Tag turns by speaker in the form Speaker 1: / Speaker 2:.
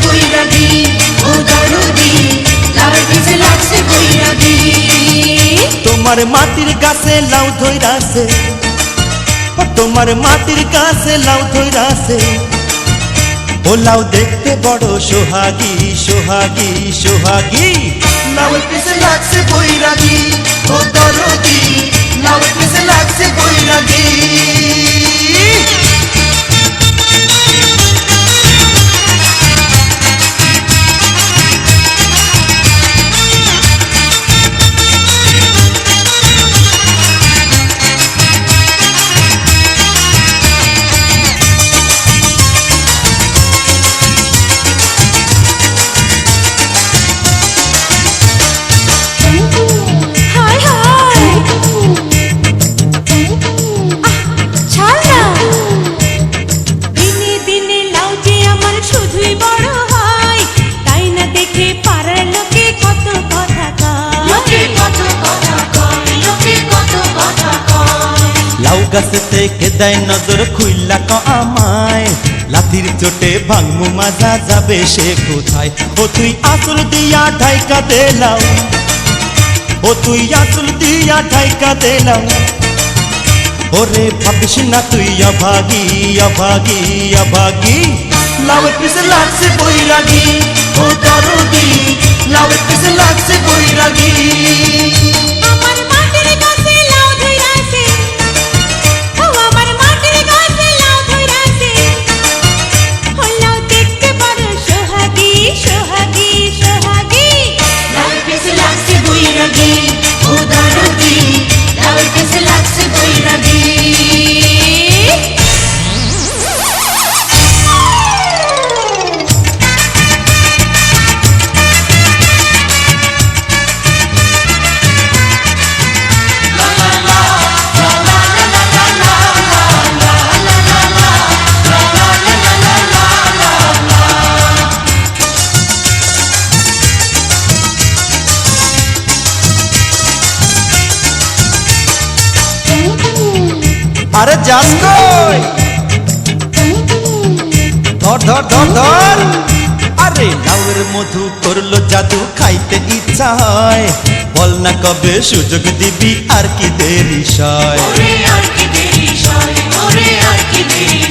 Speaker 1: বৈরাগী ও দরদি লাউয়ের পিছে লাগছে বৈরাগী
Speaker 2: তোমার মাটির গাছে লাউ ধইরাছে তোমার মাটির গাছে লাউ ধইরাছে ও লাউ দেখতে বড় সোহাগী সোহাগী সোহাগী লাউয়ের পিছে লাগছে বৈরাগী ও দরদি লাউয়ের পিছে লাগছে বৈরাগী গাছে থেকে দেয় নজর খুইলা ক আমায় লাঠির চোটে ভাঙমু মাজা যাবে সে কোথায় ও তুই আসল দিয়া ঢাইকা দেলাও ও তুই আসল দিয়া ঢাইকা দেলাও ওরে ভাবিস না তুই অভাগী অভাগী অভাগী লাউয়ের পিছে লাগছে বৈরাগী ও দরদি লাউয়ের পিছে লাগছে বৈরাগী আরে যাস কই ধর ধর ধর ধর আরে লাউয়ের মধু করলো জাদু খাইতে ইচ্ছা হয় বল না কবে সুযোগ দিবি আর কি দেরি সয়
Speaker 1: ওরে আর কি দেরি সয় ওরে আর কি দেরি